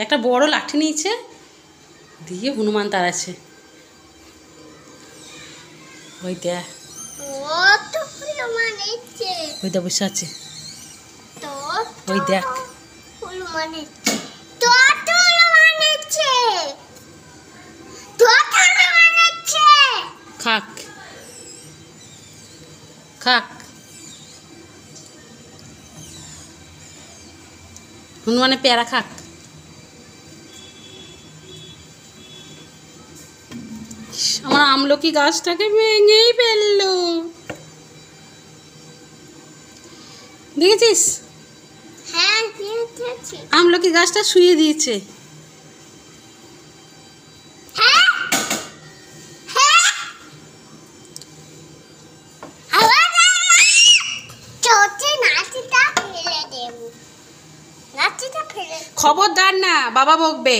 একটা বড় লাঠি নিয়েছে, দিয়ে হনুমান তাড়াচ্ছে। ওই দেখ, ওই দেখ বসে আছে, ওই দেখ। খাক খাক, হনুমানের পেয়ারা খাক। আমার আমলকি গাছটাকে ভেঙেই ফেললো, দেখেছিস? আমলকি গাছটা শুয়ে দিয়েছে। খবরদার না, বাবা বকবে।